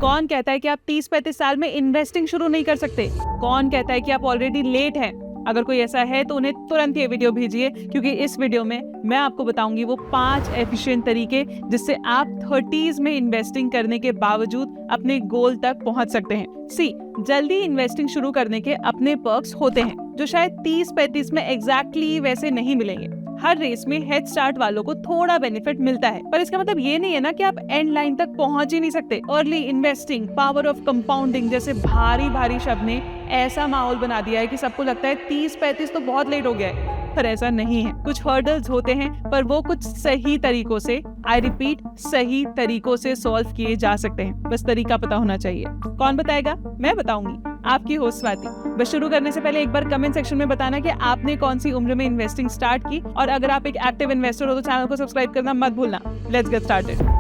कौन कहता है कि आप 30-35 साल में इन्वेस्टिंग शुरू नहीं कर सकते? कौन कहता है कि आप ऑलरेडी लेट हैं? अगर कोई ऐसा है तो उन्हें तुरंत ये वीडियो भेजिए, क्योंकि इस वीडियो में मैं आपको बताऊंगी वो 5 एफिशिएंट तरीके जिससे आप 30s में इन्वेस्टिंग करने के बावजूद अपने गोल तक पहुंच सकते हैं। जल्दी इन्वेस्टिंग शुरू करने के अपने पर्क्स होते हैं जो शायद 30-35 में एग्जैक्टली वैसे नहीं मिलेंगे। हर रेस में हेड स्टार्ट वालों को थोड़ा बेनिफिट मिलता है, पर इसका मतलब ये नहीं है ना कि आप एंड लाइन तक पहुंच ही नहीं सकते। Early investing, power of compounding जैसे भारी भारी शब्द ने ऐसा माहौल बना दिया है कि सबको लगता है 30-35 तो बहुत लेट हो गया है, पर ऐसा नहीं है। कुछ हर्डल्स होते हैं, पर वो कुछ सही तरीकों से, आई रिपीट, सही तरीकों से सॉल्व किए जा सकते हैं। बस तरीका पता होना चाहिए। कौन बताएगा? मैं बताऊंगी, आपकी होस्ट स्वाति। बस शुरू करने से पहले एक बार कमेंट सेक्शन में बताना कि आपने कौन सी उम्र में इन्वेस्टिंग स्टार्ट की, और अगर आप एक एक्टिव इन्वेस्टर हो तो चैनल को सब्सक्राइब करना मत भूलना। Let's get started.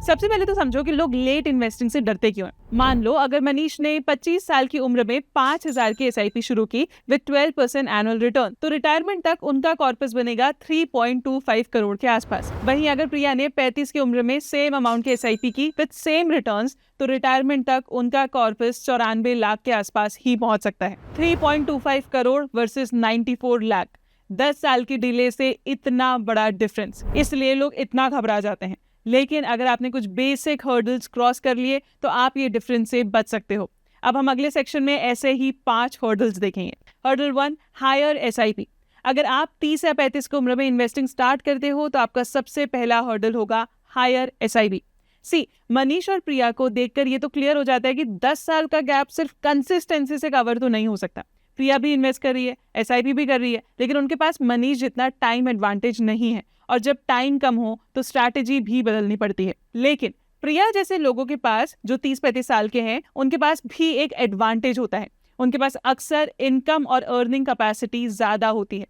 सबसे पहले तो समझो कि लोग लेट इन्वेस्टिंग से डरते क्यों हैं। मान लो अगर मनीष ने 25 साल की उम्र में 5000 की SIP शुरू की विद 12% एनुअल रिटर्न, तो रिटायरमेंट तक उनका कॉर्पस बनेगा 3.25 करोड़ के आसपास। वहीं अगर प्रिया ने 35 की उम्र में सेम अमाउंट की SIP की विद सेम रिटर्न्स, तो रिटायरमेंट तक उनका कॉर्पस 94 लाख के आसपास ही पहुंच सकता है। 3.25 करोड़ वर्सेस 94 लाख, 10 साल की डिले से इतना बड़ा डिफरेंस, इसलिए लोग इतना घबरा जाते हैं। लेकिन अगर आपने कुछ बेसिक हर्डल्स क्रॉस कर लिए तो आप ये डिफरेंस से बच सकते हो। अब हम अगले सेक्शन में ऐसे ही 5 हर्डल्स देखेंगे। Hurdle 1, higher SIP। अगर आप 30 या 35 की उम्र में इन्वेस्टिंग स्टार्ट करते हो तो आपका सबसे पहला हर्डल होगा हायर SIP। मनीष और प्रिया को देखकर ये तो क्लियर हो जाता है कि 10 साल का गैप सिर्फ कंसिस्टेंसी से कवर तो नहीं हो सकता। प्रिया भी इन्वेस्ट कर रही है, SIP भी कर रही है, लेकिन उनके पास मनीष जितना टाइम एडवांटेज नहीं है, और जब टाइम कम हो तो स्ट्रैटेजी भी बदलनी पड़ती है। लेकिन प्रिया जैसे लोगों के पास जो 30-35 साल के हैं, उनके पास भी एक एडवांटेज होता है। उनके पास अक्सर इनकम और अर्निंग कैपेसिटी ज्यादा होती है।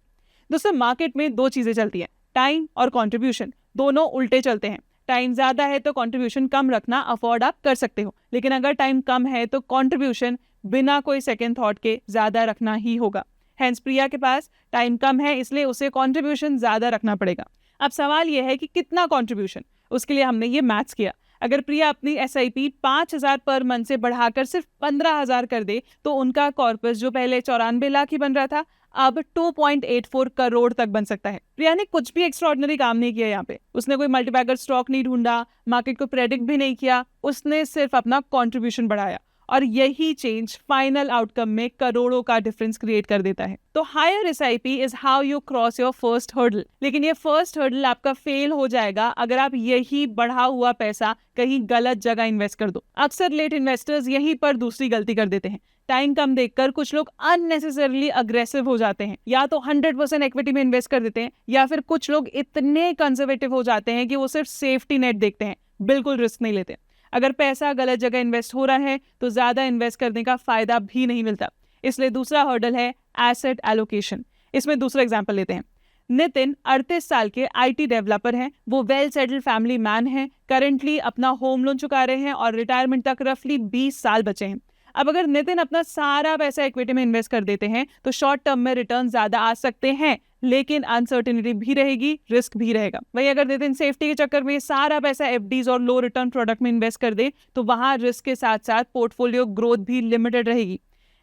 दोस्तों, मार्केट में 2 चीजें चलती हैं, टाइम और कंट्रीब्यूशन। दोनों उल्टे चलते हैं। टाइम ज्यादा है तो कंट्रीब्यूशन कम रखना अफोर्ड आप कर सकते हो, लेकिन अगर टाइम कम है तो कंट्रीब्यूशन बिना कोई सेकंड थॉट के ज्यादा रखना ही होगा। हेंस प्रिया के पास टाइम कम है, इसलिए उसे कंट्रीब्यूशन ज्यादा रखना पड़ेगा। अब सवाल यह है कि कितना कंट्रीब्यूशन। उसके लिए हमने ये मैथ्स किया। अगर प्रिया अपनी SIP 5000 पर मंथ से बढ़ाकर सिर्फ 15000 कर दे तो उनका कॉर्पस जो पहले 94 लाख ही बन रहा था, अब 2.84 करोड़ तक बन सकता है। प्रिया ने कुछ भी एक्स्ट्राऑर्डिनरी काम नहीं किया यहाँ पे। उसने कोई मल्टीबैगर स्टॉक नहीं ढूंढा, मार्केट को प्रेडिक्ट भी नहीं किया, उसने सिर्फ अपना कंट्रीब्यूशन बढ़ाया, और यही चेंज फाइनल आउटकम में करोड़ों का डिफरेंस क्रिएट कर देता है। तो higher SIP is how you cross your first hurdle. लेकिन ये फर्स्ट हर्डल आपका फेल हो जाएगा अगर आप यही बढ़ा हुआ पैसा कहीं गलत जगह इन्वेस्ट कर दो। अक्सर लेट इन्वेस्टर्स यहीं पर दूसरी गलती कर देते हैं। टाइम कम देखकर कुछ लोग अननेसेसरली अग्रेसिव हो जाते हैं, या तो 100% इक्विटी में इन्वेस्ट कर देते हैं, या फिर कुछ लोग इतने कंजर्वेटिव हो जाते हैं कि वो सिर्फ सेफ्टी नेट देखते हैं, बिल्कुल रिस्क नहीं लेते। अगर पैसा गलत जगह इन्वेस्ट हो रहा है तो ज्यादा इन्वेस्ट करने का फायदा भी नहीं मिलता। इसलिए दूसरा हर्डल है एसेट एलोकेशन। इसमें दूसरा एग्जांपल लेते हैं। नितिन 38 साल के IT डेवलपर हैं। वो वेल सेटल्ड फैमिली मैन हैं, करंटली अपना होम लोन चुका रहे हैं और रिटायरमेंट तक रफली 20 साल बचे हैं। अब अगर नितिन अपना सारा पैसा इक्विटी में इन्वेस्ट कर देते हैं तो शॉर्ट टर्म में रिटर्न ज्यादा आ सकते हैं, लेकिन अनसर्टेनिटी भी रहेगी, रिस्क भी रहेगा। वहीं अगर नितिन सेफ्टी के चक्कर में सारा पैसा FDs और लो रिटर्न प्रोडक्ट में इन्वेस्ट कर दे तो वहां रिस्क के साथ साथ पोर्टफोलियो ग्रोथ भी लिमिटेड रहेगी।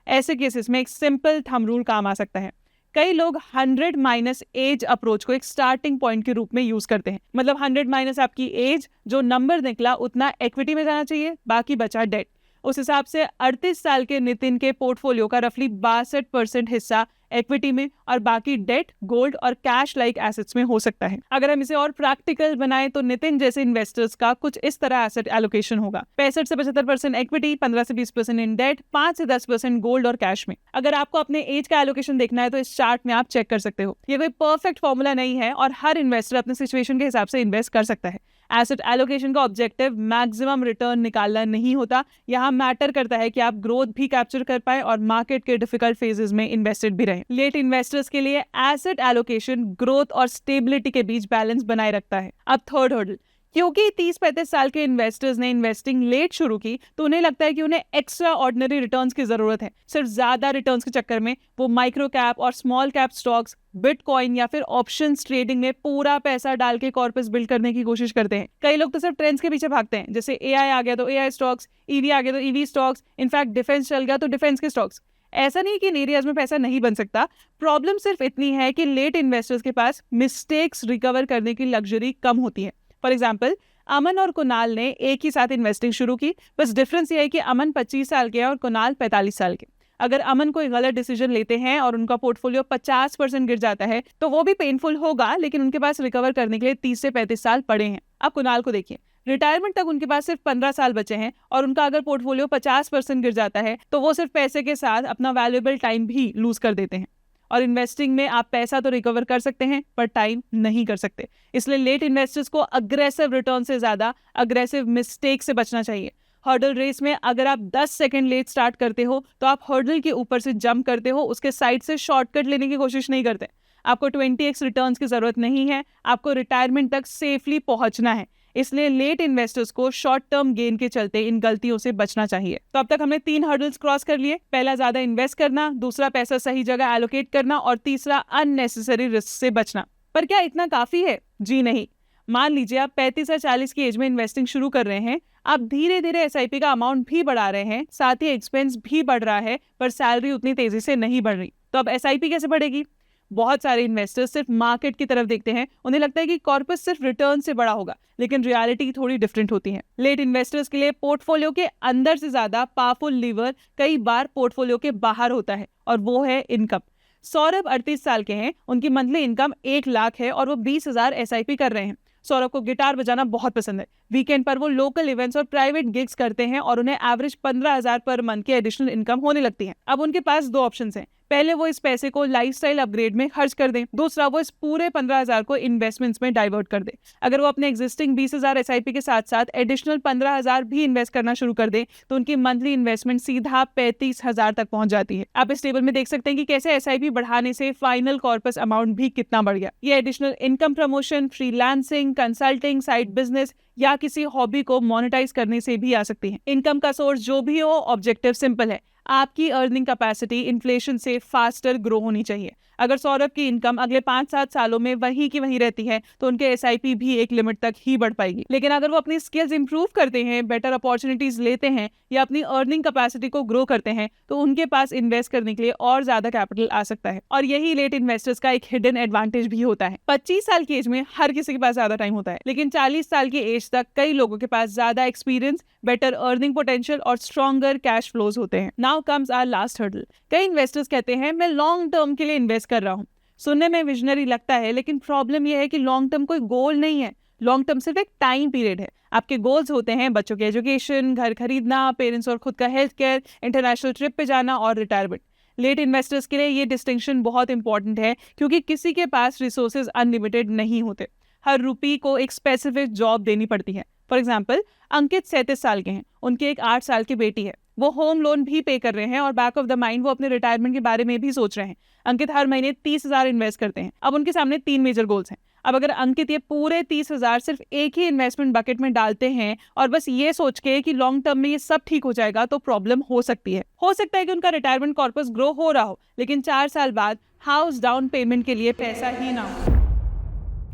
ऐसे केसेस में एक सिंपल थंब रूल काम आ सकता है। कई लोग 100 माइनस एज अप्रोच को एक स्टार्टिंग पॉइंट के रूप में यूज करते हैं। मतलब 100 माइनस आपकी एज, जो नंबर निकला उतना इक्विटी में जाना चाहिए, बाकी बचा डेट। उस हिसाब से 38 साल के नितिन के पोर्टफोलियो का रफली 62% हिस्सा इक्विटी में और बाकी डेट, गोल्ड और कैश लाइक एसेट्स में हो सकता है। अगर हम इसे और प्रैक्टिकल बनाएं तो नितिन जैसे इन्वेस्टर्स का कुछ इस तरह एसेट एलोकेशन होगा। 65 से 75% इक्विटी, 15 से 20% इन डेट, 5 से 10% गोल्ड और कैश में। अगर आपको अपने एज का एलोकेशन देखना है तो इस चार्ट में आप चेक कर सकते हो। ये कोई परफेक्ट फॉर्मूला नहीं है और हर इन्वेस्टर अपने सिचुएशन के हिसाब से इन्वेस्ट कर सकता है। एसेट एलोकेशन का ऑब्जेक्टिव मैक्सिमम रिटर्न निकालना नहीं होता। यहाँ मैटर करता है कि आप ग्रोथ भी कैप्चर कर पाए और मार्केट के डिफिकल्ट फेजेस में इन्वेस्टेड भी रहे। लेट इन्वेस्टर्स के लिए एसेट एलोकेशन ग्रोथ और स्टेबिलिटी के बीच बैलेंस बनाए रखता है। अब थर्ड हर्डल, क्योंकि 30-35 साल के इन्वेस्टर्स ने इन्वेस्टिंग लेट शुरू की तो उन्हें लगता है कि उन्हें एक्स्ट्रा ऑर्डिनरी रिटर्न्स की जरूरत है। सिर्फ ज्यादा रिटर्न्स के चक्कर में वो माइक्रो कैप और स्मॉल कैप स्टॉक्स, बिटकॉइन या फिर ऑप्शंस ट्रेडिंग में पूरा पैसा डाल के कॉर्पस बिल्ड करने की कोशिश करते हैं। कई लोग तो सिर्फ ट्रेंड्स के पीछे भागते हैं, जैसे एआई आ गया तो एआई स्टॉक्स, ईवी आ गया तो ईवी स्टॉक्स, इनफैक्ट डिफेंस चल गया तो डिफेंस के स्टॉक्स। ऐसा नहीं कि इन एरियाज में पैसा नहीं बन सकता, प्रॉब्लम सिर्फ इतनी है कि लेट इन्वेस्टर्स के पास मिस्टेक्स रिकवर करने की लग्जरी कम होती है। फॉर एग्जाम्पल, अमन और कुणाल ने एक ही साथ इन्वेस्टिंग शुरू की, बस डिफरेंस ये है कि अमन 25 साल के हैं और कुणाल 45 साल के। अगर अमन कोई गलत डिसीजन लेते हैं और उनका पोर्टफोलियो 50% गिर जाता है तो वो भी पेनफुल होगा, लेकिन उनके पास रिकवर करने के लिए 30 से 35 साल पड़े हैं। अब कुणाल को देखिए, रिटायरमेंट तक उनके पास सिर्फ 15 साल बचे हैं और उनका अगर पोर्टफोलियो 50% गिर जाता है तो वो सिर्फ पैसे के साथ अपना वैल्यूएबल टाइम भी लूज कर देते हैं। और इन्वेस्टिंग में आप पैसा तो रिकवर कर सकते हैं पर टाइम नहीं कर सकते। इसलिए लेट इन्वेस्टर्स को अग्रेसिव रिटर्न से ज्यादा अग्रेसिव मिस्टेक से बचना चाहिए। हर्डल रेस में अगर आप 10 सेकंड लेट स्टार्ट करते हो तो आप हर्डल के ऊपर से जंप करते हो, उसके साइड से शॉर्टकट लेने की कोशिश नहीं करते। आपको 20x रिटर्न्स की जरूरत नहीं है, आपको रिटायरमेंट तक सेफली पहुंचना है। इसलिए लेट इन्वेस्टर्स को शॉर्ट टर्म गेन के चलते इन गलतियों से बचना चाहिए। तो अब तक हमने 3 हर्डल्स क्रॉस कर लिए। पहला, ज्यादा इन्वेस्ट करना, दूसरा, पैसा सही जगह एलोकेट करना और तीसरा, अननेसेसरी रिस्क से बचना। पर क्या इतना काफी है? जी नहीं। मान लीजिए आप 35 या 40 की एज में इन्वेस्टिंग शुरू कर रहे हैं, आप धीरे धीरे एसआईपी का अमाउंट भी बढ़ा रहे हैं, साथ ही एक्सपेंस भी बढ़ रहा है, पर सैलरी उतनी तेजी से नहीं बढ़ रही। तो अब एसआईपी कैसे बढ़ेगी? बहुत सारे इन्वेस्टर्स सिर्फ मार्केट की तरफ देखते हैं, उन्हें लगता है कि कॉर्पस सिर्फ रिटर्न से बड़ा होगा, लेकिन रियलिटी थोड़ी डिफरेंट होती है। लेट इन्वेस्टर्स के लिए पोर्टफोलियो के अंदर से ज्यादा पावरफुल लीवर कई बार पोर्टफोलियो के बाहर होता है, और वो है इनकम। सौरभ 38 साल के हैं, उनकी मंथली इनकम 1 लाख है और वो 20,000 एसआईपी कर रहे हैं। सौरभ को गिटार बजाना बहुत पसंद है। वीकेंड पर वो लोकल इवेंट्स और प्राइवेट गिग्स करते हैं और उन्हें एवरेज 15,000 पर मंथ की एडिशनल इनकम होने लगती है। अब उनके पास 2 ऑप्शंस हैं। पहले, वो इस पैसे को लाइफस्टाइल अपग्रेड में खर्च कर दें। दूसरा, वो इस पूरे 15,000 को इन्वेस्टमेंट्स में डाइवर्ट कर दें। अगर वो अपने एग्जिस्टिंग 20,000 एसआईपी के साथ साथ एडिशनल 15,000 भी इन्वेस्ट करना शुरू कर दें तो उनकी मंथली इन्वेस्टमेंट सीधा 35,000 तक पहुंच जाती है। आप इस टेबल में देख सकते हैं कि कैसे एसआईपी बढ़ाने से फाइनल कॉर्पस अमाउंट भी कितना बढ़ गया। ये additional income promotion, freelancing, consulting, side business या किसी हॉबी को मोनेटाइज करने से भी आ सकती है। इनकम का सोर्स जो भी हो, ऑब्जेक्टिव सिंपल है, आपकी अर्निंग कैपेसिटी इन्फ्लेशन से फास्टर ग्रो होनी चाहिए। अगर सौरभ की इनकम अगले 5-7 सालों में वहीं की वहीं रहती है तो उनके एसआईपी भी एक लिमिट तक ही बढ़ पाएगी। लेकिन अगर वो अपनी स्किल्स इंप्रूव करते हैं, बेटर अपॉर्चुनिटीज लेते हैं या अपनी अर्निंग कैपेसिटी को ग्रो करते हैं तो उनके पास इन्वेस्ट करने के लिए और ज्यादा कैपिटल आ सकता है। और यही लेट इन्वेस्टर्स का एक हिडन एडवांटेज भी होता है। 25 साल की एज में हर किसी के पास ज्यादा टाइम होता है, लेकिन 40 साल की एज तक कई लोगों के पास ज्यादा एक्सपीरियंस, बेटर अर्निंग पोटेंशियल और स्ट्रॉन्गर कैश फ्लोज होते हैं। Now comes our last hurdle. कई इन्वेस्टर्स कहते हैं मैं लॉन्ग टर्म के लिए इन्वेस्ट कर रहा हूँ। सुनने में विजनरी लगता है, लेकिन प्रॉब्लम यह है कि लॉन्ग टर्म कोई गोल नहीं है। लॉन्ग टर्म सिर्फ एक टाइम पीरियड है। आपके गोल्स होते हैं बच्चों की एजुकेशन, घर खरीदना, पेरेंट्स और खुद का हेल्थ केयर, इंटरनेशनल ट्रिप पे जाना और रिटायरमेंट। लेट इन्वेस्टर्स के लिए ये डिस्टिंक्शन बहुत इंपॉर्टेंट है क्योंकि किसी के पास रिसोर्सेज अनलिमिटेड नहीं होते। हर रुपये को एक स्पेसिफिक जॉब देनी पड़ती है। फॉर एग्जाम्पल, अंकित 37 साल के हैं, उनकी एक 8 साल की बेटी है, वो होम लोन भी पे कर रहे हैं और बैक ऑफ द माइंड वो अपने रिटायरमेंट के बारे में भी सोच रहे हैं। अंकित हर महीने 30,000 इन्वेस्ट करते हैं। अब उनके सामने 3 मेजर गोल्स हैं। अब अगर अंकित ये पूरे 30,000 सिर्फ एक ही इन्वेस्टमेंट बकेट में डालते हैं और बस ये सोच के कि लॉन्ग टर्म में ये सब ठीक हो जाएगा तो प्रॉब्लम हो सकती है। हो सकता है कि उनका रिटायरमेंट कॉर्पस ग्रो हो रहा हो, लेकिन 4 साल बाद हाउस डाउन पेमेंट के लिए पैसा ही ना हो,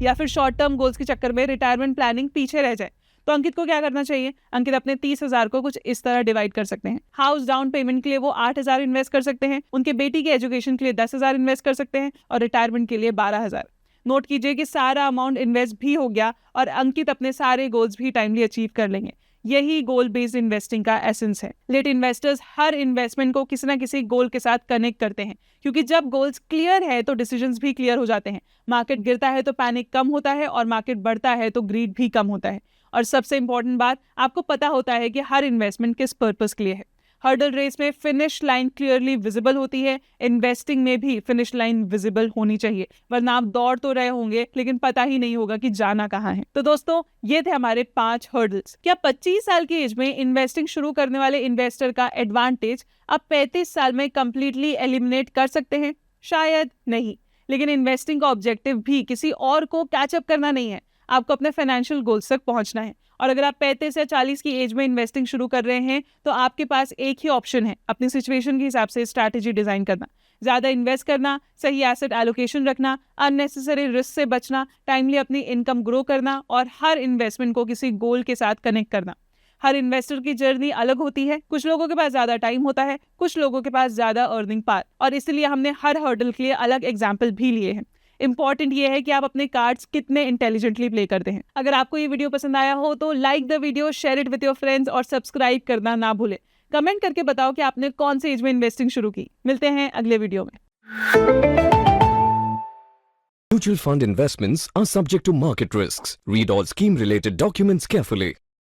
या फिर शॉर्ट टर्म गोल्स के चक्कर में रिटायरमेंट प्लानिंग पीछे रह जाए। तो अंकित को क्या करना चाहिए? अंकित अपने 30,000 को कुछ इस तरह डिवाइड कर सकते हैं। हाउस डाउन पेमेंट के लिए वो 8,000 इन्वेस्ट कर सकते हैं, उनके बेटी के एजुकेशन के लिए 10,000 इन्वेस्ट कर सकते हैं और रिटायरमेंट के लिए 12,000। नोट कीजिए कि सारा अमाउंट इन्वेस्ट भी हो गया और अंकित अपने सारे गोल्स भी टाइमली अचीव कर लेंगे। यही गोल बेस्ड इन्वेस्टिंग का एसेंस है। लेट इन्वेस्टर्स हर इन्वेस्टमेंट को किसी ना किसी गोल के साथ कनेक्ट करते हैं, क्योंकि जब गोल्स क्लियर है तो डिसीजंस भी क्लियर हो जाते हैं। मार्केट गिरता है तो पैनिक कम होता है और मार्केट बढ़ता है तो ग्रीड भी कम होता है। और सबसे इंपॉर्टेंट बात, आपको पता होता है कि हर इन्वेस्टमेंट किस पर्पस के लिए है। हर्डल रेस में फिनिश लाइन क्लियरली विजिबल होती है, इन्वेस्टिंग में भी फिनिश लाइन विजिबल होनी चाहिए, वरना आप दौड़ तो रहे होंगे लेकिन पता ही नहीं होगा कि जाना कहाँ है। तो दोस्तों, ये थे हमारे 5 हर्डल्स। क्या 25 साल की एज में इन्वेस्टिंग शुरू करने वाले इन्वेस्टर का एडवांटेज आप 35 साल में कंप्लीटली एलिमिनेट कर सकते हैं? शायद नहीं, लेकिन इन्वेस्टिंग का ऑब्जेक्टिव भी किसी और को कैचअप करना नहीं है। आपको अपने फाइनेंशियल गोल्स तक पहुंचना है। और अगर आप 35 या 40 की एज में इन्वेस्टिंग शुरू कर रहे हैं तो आपके पास एक ही ऑप्शन है, अपनी सिचुएशन के हिसाब से स्ट्रैटेजी डिजाइन करना, ज़्यादा इन्वेस्ट करना, सही एसेट एलोकेशन रखना, अननेसेसरी रिस्क से बचना, टाइमली अपनी इनकम ग्रो करना और हर इन्वेस्टमेंट को किसी गोल के साथ कनेक्ट करना। हर इन्वेस्टर की जर्नी अलग होती है, कुछ लोगों के पास ज़्यादा टाइम होता है, कुछ लोगों के पास ज़्यादा अर्निंग पावर, और इसलिए हमने हर हर्डल के लिए अलग एग्जाम्पल भी लिए हैं। इंपॉर्टेंट ये है कि आप अपने कार्ड्स कितने इंटेलिजेंटली प्ले करते हैं। अगर आपको ये वीडियो पसंद आया हो तो like the video, share it with your friends और सब्सक्राइब करना ना भूलें। कमेंट करके बताओ कि आपने कौन से एज में इन्वेस्टिंग शुरू की। मिलते हैं अगले वीडियो में। Mutual fund investments are subject to market risks. Read all scheme-related documents carefully.